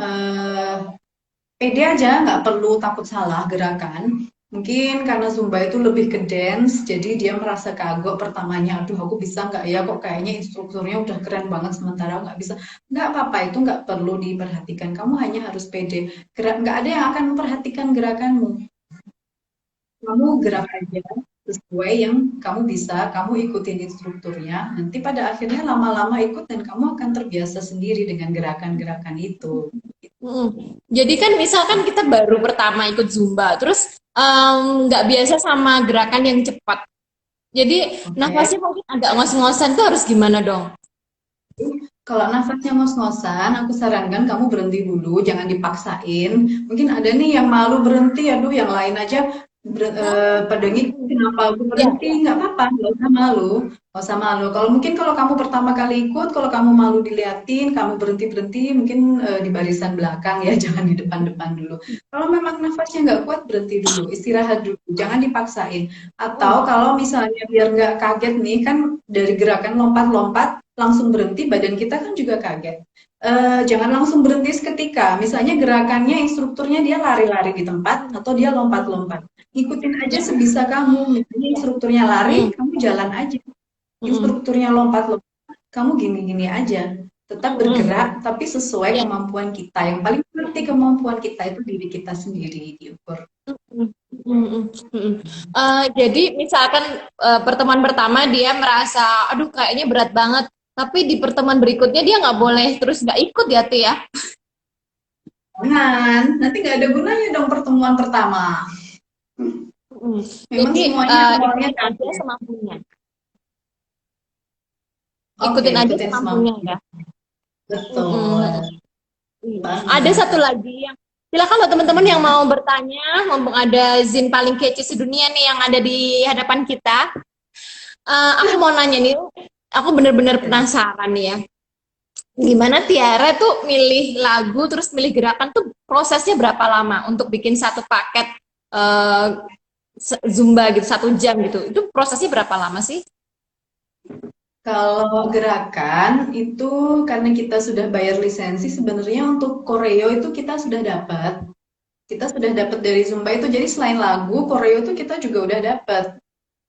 Speaker 2: pede aja, nggak perlu takut salah gerakan. Mungkin karena Zumba itu lebih ke dance, jadi dia merasa kagok pertamanya, aduh aku bisa nggak ya, kok kayaknya instrukturnya udah keren banget sementara nggak bisa. Nggak apa-apa, itu nggak perlu diperhatikan. Kamu hanya harus pede. Nggak ada yang akan memperhatikan gerakanmu. Kamu gerak aja sesuai yang kamu bisa, kamu ikutin instrukturnya. Nanti pada akhirnya lama-lama ikut dan kamu akan terbiasa sendiri dengan gerakan-gerakan itu.
Speaker 1: Jadi kan misalkan kita baru pertama ikut Zumba, terus nggak biasa sama gerakan yang cepat. Jadi
Speaker 2: Oke.
Speaker 1: nafasnya mungkin agak ngos-ngosan tuh harus gimana dong?
Speaker 2: Kalau nafasnya ngos-ngosan, aku sarankan kamu berhenti dulu, jangan dipaksain. Mungkin ada nih yang malu berhenti, aduh yang lain aja pada ngikut, kenapa aku
Speaker 1: Ya,
Speaker 2: berhenti? Nggak apa-apa, nggak usah malu, nggak usah malu. Kalau mungkin kalau kamu pertama kali ikut, kalau kamu malu diliatin, kamu berhenti-berhenti, mungkin di barisan belakang ya, jangan di depan-depan dulu. Kalau memang nafasnya nggak kuat, berhenti dulu, istirahat dulu, jangan dipaksain. Atau
Speaker 1: mm,
Speaker 2: kalau misalnya biar nggak kaget nih, kan dari gerakan lompat-lompat, langsung berhenti, badan kita kan juga kaget. Jangan langsung berhenti seketika. Misalnya gerakannya instrukturnya dia lari-lari di tempat atau dia lompat-lompat. Ikutin aja sebisa kamu. Misalnya instrukturnya lari,
Speaker 1: mm,
Speaker 2: kamu jalan aja.
Speaker 1: mm,
Speaker 2: Instrukturnya lompat-lompat, kamu gini-gini aja. Tetap
Speaker 1: mm.
Speaker 2: bergerak, tapi sesuai
Speaker 1: Ya.
Speaker 2: kemampuan kita. Yang paling penting kemampuan kita itu diri kita sendiri diukur.
Speaker 1: Mm, mm, mm, mm. Jadi misalkan pertemuan pertama dia merasa, aduh kayaknya berat banget, tapi di pertemuan berikutnya dia nggak boleh terus nggak ikut ya Ti ya.
Speaker 2: Jangan, nanti nggak ada gunanya dong pertemuan pertama.
Speaker 1: Mm.
Speaker 2: Memang
Speaker 1: Jadi
Speaker 2: semuanya awalnya
Speaker 1: ikutin aja
Speaker 2: kaget.
Speaker 1: semampunya,
Speaker 2: Oke,
Speaker 1: ikutin aja
Speaker 2: ikutin
Speaker 1: semampunya
Speaker 2: semampu.
Speaker 1: ya. Mm, mm,
Speaker 2: Betul.
Speaker 1: mm. Ada
Speaker 2: Banget.
Speaker 1: satu lagi yang silakan loh teman-teman yang mau bertanya, mumpung ada Zin paling kece sedunia nih yang ada di hadapan kita. Aku mau nanya nih, aku bener-bener penasaran nih ya. Gimana Tiara tuh milih lagu terus milih gerakan tuh prosesnya berapa lama untuk bikin satu paket eh, Zumba gitu 1 jam gitu. Itu prosesnya berapa lama sih?
Speaker 2: Kalau gerakan itu karena kita sudah bayar lisensi, sebenarnya untuk koreo itu kita sudah dapat. Kita sudah dapat dari Zumba itu. Jadi selain lagu, koreo itu kita juga udah dapat.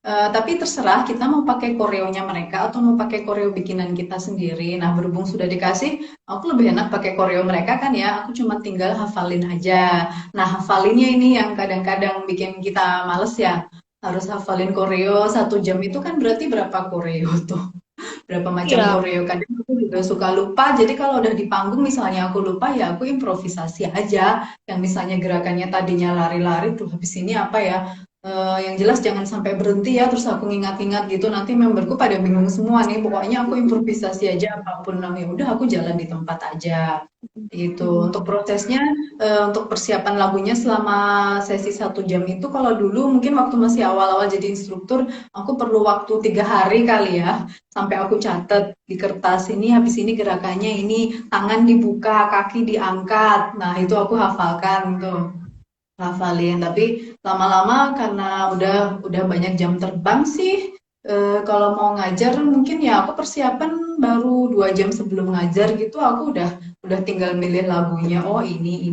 Speaker 2: Tapi terserah kita mau pakai koreonya mereka atau mau pakai koreo bikinan kita sendiri. Nah, berhubung sudah dikasih, aku lebih enak pakai koreo mereka kan ya. Aku cuma tinggal hafalin aja. Nah, hafalinnya ini yang kadang-kadang bikin kita males ya. Harus hafalin koreo 1 jam itu kan berarti berapa koreo tuh? Berapa macam
Speaker 1: Iya.
Speaker 2: koreo. Kadang aku juga suka lupa. Jadi kalau udah di panggung misalnya aku lupa ya aku improvisasi aja. Yang misalnya gerakannya tadinya lari-lari tuh habis ini apa ya? Yang jelas jangan sampai berhenti ya, terus aku ngingat-ingat gitu, nanti memberku pada bingung semua nih, pokoknya aku improvisasi aja apapun, nah ya udah aku jalan di tempat aja gitu. Untuk prosesnya, untuk persiapan lagunya selama sesi 1 jam itu, kalau dulu mungkin waktu masih awal-awal jadi instruktur, aku perlu waktu 3 hari kali ya, sampai aku catat di kertas ini, habis ini gerakannya ini, tangan dibuka, kaki diangkat, nah itu aku hafalkan tuh. Ngafalin, tapi lama-lama karena udah banyak jam terbang sih, kalau mau ngajar mungkin ya aku persiapan baru 2 jam sebelum ngajar gitu, aku udah tinggal milih lagunya, oh ini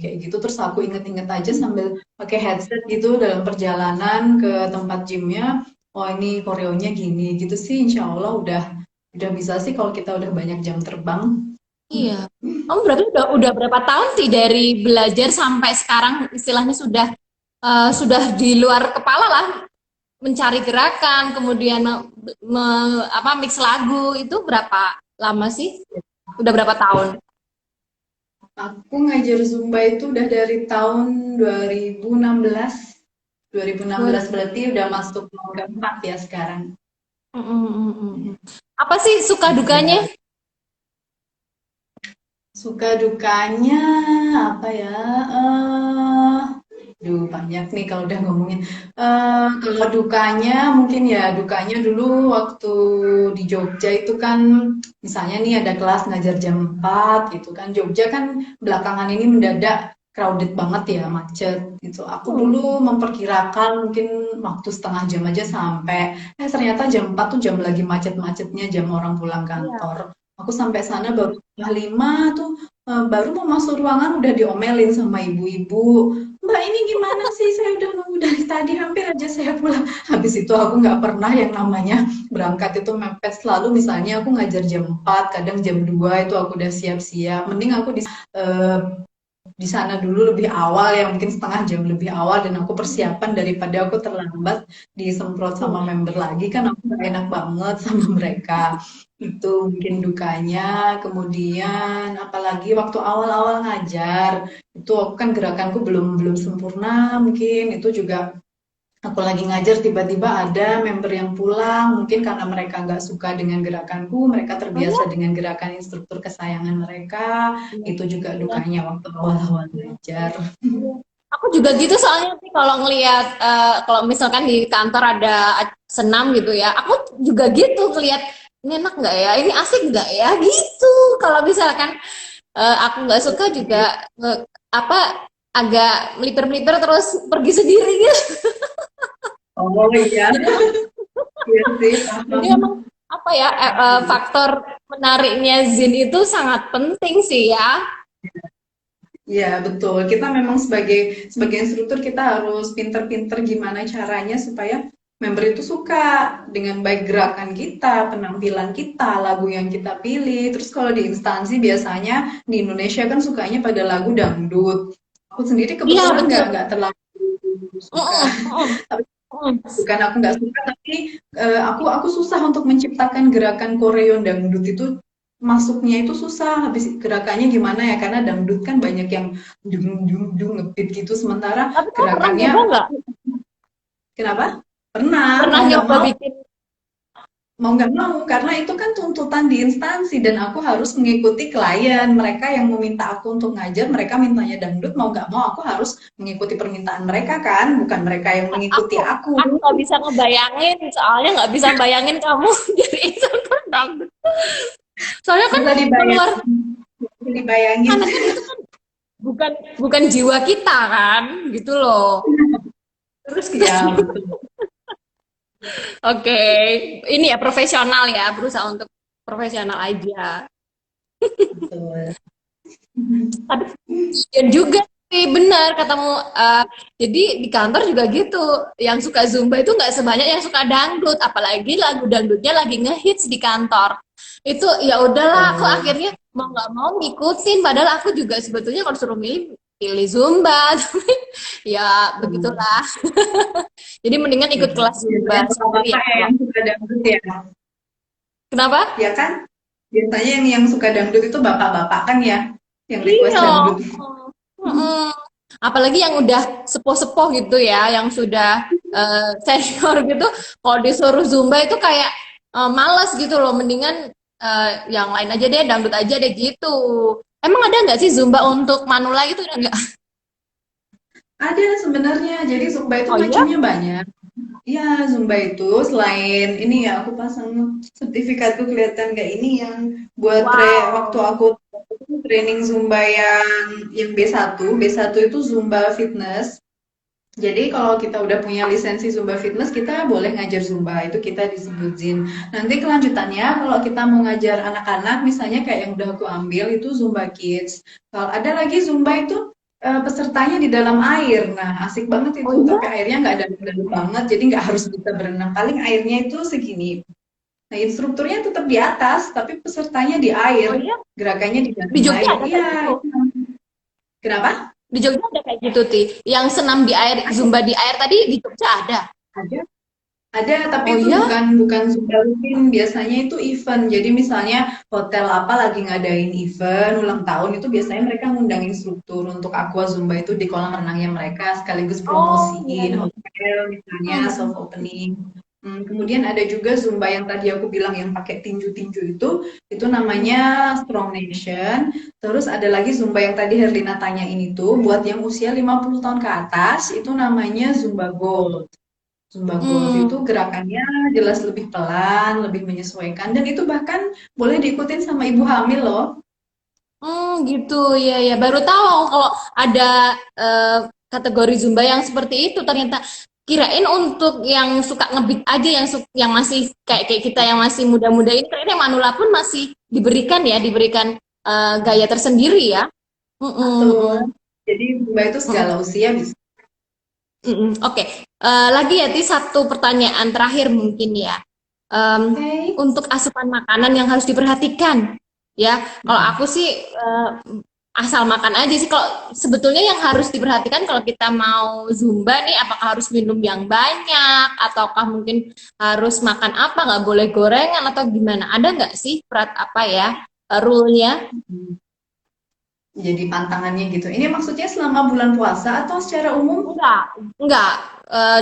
Speaker 2: kayak gitu, terus aku inget-inget aja sambil pakai headset gitu dalam perjalanan ke tempat gymnya, oh ini koreonya gini gitu sih, insya Allah udah bisa sih kalau kita udah banyak jam terbang.
Speaker 1: Iya. Kamu berarti udah berapa tahun sih dari belajar sampai sekarang istilahnya sudah di luar kepala lah mencari gerakan, kemudian mix lagu itu berapa lama sih? Udah berapa tahun?
Speaker 2: Aku ngajar Zumba itu udah dari tahun 2016. 2016 berarti udah masuk tahun keempat ya sekarang.
Speaker 1: Mm, mm, mm, mm. Apa sih suka dukanya?
Speaker 2: Iya. Suka dukanya apa ya? Banyak nih kalau udah ngomongin. Kalau dukanya mungkin ya dukanya dulu waktu di Jogja itu kan misalnya nih ada kelas ngajar jam 4 gitu kan. Jogja kan belakangan ini mendadak crowded banget ya, macet gitu. Aku
Speaker 1: Hmm.
Speaker 2: dulu memperkirakan mungkin waktu setengah jam aja sampai. Ternyata jam 4 tuh jam lagi macet-macetnya, jam orang pulang
Speaker 1: Iya.
Speaker 2: kantor. Aku sampai sana baru setengah 5 tuh, baru mau masuk ruangan udah diomelin sama ibu-ibu. Mbak ini gimana sih? Saya udah nunggu dari tadi, hampir aja saya pulang. Habis itu aku nggak pernah yang namanya berangkat itu mepet. Selalu misalnya aku ngajar jam 4, kadang jam 2 itu aku udah siap-siap. Mending aku eh, di sana dulu lebih awal ya, mungkin setengah jam lebih awal, dan aku persiapan daripada aku terlambat disemprot sama member lagi, kan aku gak enak banget sama mereka. Itu mungkin dukanya. Kemudian apalagi waktu awal-awal ngajar itu aku kan gerakanku belum belum sempurna, mungkin itu juga aku lagi ngajar tiba-tiba ada member yang pulang, mungkin karena mereka nggak suka dengan gerakanku, mereka
Speaker 1: Oh
Speaker 2: terbiasa
Speaker 1: ya?
Speaker 2: dengan gerakan instruktur kesayangan mereka,
Speaker 1: Iya.
Speaker 2: itu juga
Speaker 1: Iya.
Speaker 2: dukanya waktu awal-awal belajar.
Speaker 1: Iya. Aku juga gitu soalnya sih kalau ngelihat kalau misalkan di kantor ada senam gitu ya, aku juga gitu ngelihat ini enak nggak ya, ini asik nggak ya gitu. Kalau misalkan aku nggak suka juga apa agak melipir-melipir terus pergi sendiri gitu.
Speaker 2: Oh iya,
Speaker 1: Jadi emang,
Speaker 2: iya sih,
Speaker 1: jadi
Speaker 2: paham.
Speaker 1: emang apa ya faktor menariknya Zin itu sangat penting sih ya.
Speaker 2: Iya, betul. Kita memang sebagai sebagai instruktur kita harus pinter-pinter gimana caranya supaya member itu suka dengan baik gerakan kita, penampilan kita, lagu yang kita pilih. Terus kalau di instansi biasanya di Indonesia kan sukanya pada lagu dangdut. Aku sendiri
Speaker 1: Iya
Speaker 2: kebetulan
Speaker 1: betul.
Speaker 2: nggak terlalu suka.
Speaker 1: Mm-mm, mm-mm,
Speaker 2: Tapi
Speaker 1: mm.
Speaker 2: bukan aku nggak suka, tapi aku susah untuk menciptakan gerakan koreo dangdut itu, masuknya itu susah. Habis gerakannya gimana ya? Karena dangdut kan banyak yang dung dung dung ngebeat gitu, sementara
Speaker 1: Tapi kamu pernah
Speaker 2: gerakannya
Speaker 1: nyoba nggak?
Speaker 2: kenapa? Pernah,
Speaker 1: Pernah
Speaker 2: mau nggak
Speaker 1: nyoba
Speaker 2: mau,
Speaker 1: bikin.
Speaker 2: karena itu kan tuntutan di instansi dan aku harus mengikuti klien. Mereka yang meminta aku untuk ngajar, mereka mintanya dangdut, mau nggak mau aku harus mengikuti permintaan mereka kan, bukan mereka yang mengikuti aku.
Speaker 1: Aku nggak bisa ngebayangin, soalnya nggak bisa bayangin kamu jadi instruktur dangdut. Soalnya kan
Speaker 2: Bisa
Speaker 1: keluar
Speaker 2: dibayangin, bisa dibayangin.
Speaker 1: karena kan itu kan bukan bukan jiwa kita kan, gitu loh. Terus kita
Speaker 2: Ya, betul.
Speaker 1: oke, ini ya profesional ya, berusaha untuk profesional aja.
Speaker 2: Betul.
Speaker 1: Tapi dan juga sih benar katamu. Jadi di kantor juga gitu. Yang suka zumba itu nggak sebanyak yang suka dangdut. Apalagi lagu dangdutnya lagi ngehits di kantor. Itu ya udahlah. Aku
Speaker 2: Betul.
Speaker 1: akhirnya mau nggak mau ngikutin. Padahal aku juga sebetulnya kalau suruh milih pilih zumba. Tapi ya
Speaker 2: Hmm.
Speaker 1: begitulah. Jadi mendingan ikut kelas zumba
Speaker 2: Biasanya
Speaker 1: sendiri ya.
Speaker 2: bapak-bapak ya yang suka dangdut ya.
Speaker 1: Kenapa?
Speaker 2: Ya kan? Biasanya yang suka dangdut itu bapak-bapak kan ya, yang request
Speaker 1: Iya.
Speaker 2: dangdut.
Speaker 1: Mm-mm. Apalagi yang udah sepuh-sepuh gitu ya, yang sudah senior gitu, kalau disuruh Zumba itu kayak malas gitu loh, mendingan yang lain aja deh, dangdut aja deh gitu. Emang ada nggak sih Zumba untuk manula gitu, ada nggak?
Speaker 2: Ada sebenarnya, jadi Zumba itu
Speaker 1: Oh iya?
Speaker 2: macamnya banyak. Ya, Zumba itu selain ini ya, aku pasang sertifikatku kelihatan kayak ini yang buat waktu
Speaker 1: Wow.
Speaker 2: aku training Zumba yang B1 itu Zumba Fitness. Jadi kalau kita udah punya lisensi Zumba Fitness, kita boleh ngajar Zumba, itu kita disebut ZIN. Nanti kelanjutannya kalau kita mau ngajar anak-anak, misalnya kayak yang udah aku ambil itu Zumba Kids. Kalau ada lagi Zumba itu pesertanya di dalam air. Nah, asik banget
Speaker 1: Oh
Speaker 2: itu, tapi
Speaker 1: iya?
Speaker 2: airnya nggak dalam-dalam banget, jadi nggak harus bisa berenang. Paling airnya itu segini. Nah, instrukturnya tetap di atas, tapi pesertanya di air,
Speaker 1: Oh iya?
Speaker 2: gerakannya di
Speaker 1: Di
Speaker 2: dalam
Speaker 1: Jogja
Speaker 2: air.
Speaker 1: ada
Speaker 2: Iya,
Speaker 1: kayak gitu.
Speaker 2: itu. Kenapa?
Speaker 1: Di Jogja ada kayak gitu, Ti. Yang senam di air,
Speaker 2: Ada.
Speaker 1: Zumba di air tadi di Jogja ada.
Speaker 2: Ada. Ada, tapi
Speaker 1: Oh
Speaker 2: itu
Speaker 1: iya?
Speaker 2: bukan Zumba rutin. Biasanya itu event. Jadi misalnya hotel apa lagi ngadain event ulang tahun itu biasanya mereka ngundang instruktur untuk aqua Zumba itu di kolam renangnya mereka sekaligus
Speaker 1: Oh iya,
Speaker 2: promosiin
Speaker 1: iya.
Speaker 2: hotel misalnya soft
Speaker 1: Hmm.
Speaker 2: opening. Kemudian ada juga Zumba yang tadi aku bilang yang pakai tinju-tinju itu namanya Strong Nation. Terus ada lagi Zumba yang tadi Herlina tanya ini tuh buat yang usia 50 tahun ke atas itu namanya Zumba Gold. Zumba Gold itu
Speaker 1: Hmm.
Speaker 2: gerakannya jelas lebih pelan, lebih menyesuaikan, dan itu bahkan boleh diikutin sama ibu hamil loh.
Speaker 1: Gitu ya ya. Baru tahu kalau ada eh, kategori Zumba yang seperti itu ternyata. Kirain untuk yang suka ngebeat aja, yang masih kayak kayak kita yang masih muda-muda ini, ternyata manula pun masih diberikan ya, diberikan gaya tersendiri ya. Mm-mm,
Speaker 2: Betul.
Speaker 1: mm-mm,
Speaker 2: Jadi Zumba itu segala
Speaker 1: mm-mm,
Speaker 2: usia bisa.
Speaker 1: mm-mm. Oke. Lagi ya, Ti, satu pertanyaan terakhir mungkin ya.
Speaker 2: Oke.
Speaker 1: Untuk asupan makanan yang harus diperhatikan, ya. Kalau aku sih asal makan aja sih. Kalau sebetulnya yang harus diperhatikan kalau kita mau Zumba nih, apakah harus minum yang banyak, ataukah mungkin harus makan apa, nggak boleh gorengan atau gimana? Ada nggak sih apa ya rule-nya?
Speaker 2: Jadi pantangannya gitu. Ini maksudnya selama bulan puasa atau secara umum?
Speaker 1: Enggak, enggak.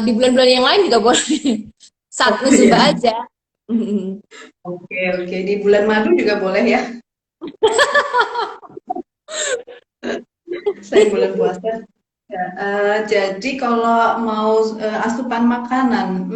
Speaker 1: Di bulan-bulan yang lain juga boleh. Saat
Speaker 2: Oh
Speaker 1: nge-Zumba
Speaker 2: iya.
Speaker 1: aja. Mm.
Speaker 2: Oke, oke. Di bulan madu juga boleh ya. Selain bulan puasa. Ya, jadi kalau mau asupan makanan,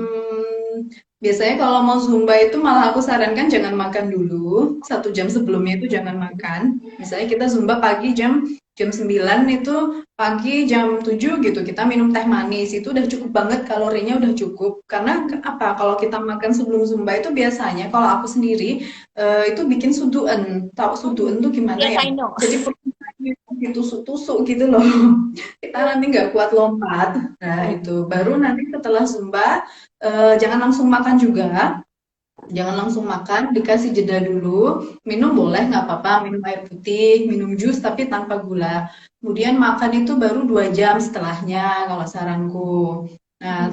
Speaker 2: biasanya kalau mau Zumba itu malah aku sarankan jangan makan dulu. 1 jam sebelumnya itu jangan makan. Misalnya kita Zumba pagi jam jam 9 itu pagi jam 7 gitu kita minum teh manis itu udah cukup banget kalorinya udah cukup. Karena apa? Kalau kita makan sebelum Zumba itu biasanya kalau aku sendiri itu bikin suduan. Tahu suduan tuh gimana
Speaker 1: Yes,
Speaker 2: ya?
Speaker 1: I know.
Speaker 2: Jadi perut kita ditusuk-tusuk gitu loh. Kita nanti nggak kuat lompat. Nah, itu baru nanti setelah Zumba, jangan langsung makan juga. Jangan langsung makan, dikasih jeda dulu. Minum boleh, nggak apa-apa. Minum air putih, minum jus, tapi tanpa gula. Kemudian makan itu baru 2 jam setelahnya, kalau saranku. Nah,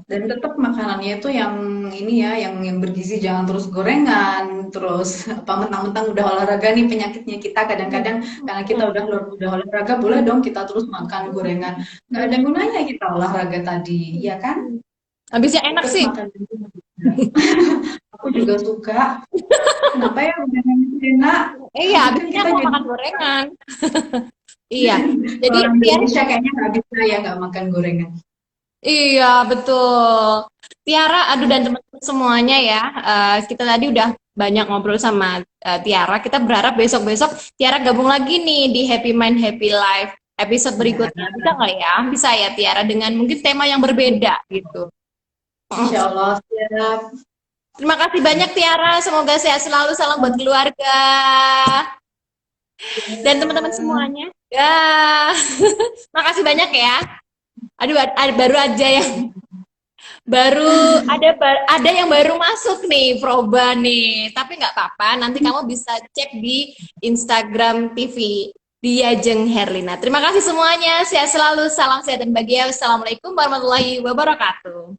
Speaker 2: dan tetap makanannya itu yang ini ya, yang bergizi, jangan terus gorengan, terus apa mentang-mentang udah olahraga nih penyakitnya kita kadang-kadang karena kita udah olahraga boleh dong kita terus makan gorengan. Nggak ada gunanya kita olahraga tadi, ya kan?
Speaker 1: Habisnya enak
Speaker 2: Tetap
Speaker 1: sih.
Speaker 2: makan dulu. Aku juga suka. Kenapa ya gorengan itu enak?
Speaker 1: Iya,
Speaker 2: Tapi kan
Speaker 1: habisnya
Speaker 2: kita
Speaker 1: mau
Speaker 2: jadi
Speaker 1: makan gorengan. Iya. Jadi
Speaker 2: orang
Speaker 1: Tiara,
Speaker 2: Indonesia kayaknya nggak bisa ya nggak makan gorengan.
Speaker 1: iya betul. Tiara, aduh dan teman-teman semuanya ya. Kita tadi udah banyak ngobrol sama Tiara. Kita berharap besok-besok Tiara gabung lagi nih di Happy Mind Happy Life episode
Speaker 2: Ya,
Speaker 1: berikutnya. Bisa nggak ya? Bisa ya Tiara dengan mungkin tema yang berbeda gitu.
Speaker 2: insya Allah siap.
Speaker 1: Terima kasih banyak Tiara. Semoga sehat selalu. Salam buat keluarga dan teman-teman semuanya. Ya, makasih banyak ya. Aduh, baru aja yang ada yang baru masuk nih, Proba nih. Tapi nggak apa-apa, nanti kamu bisa cek di Instagram TV Diajeng Herlina. Terima kasih semuanya, sehat selalu, salam sehat dan bahagia. Wassalamualaikum warahmatullahi wabarakatuh.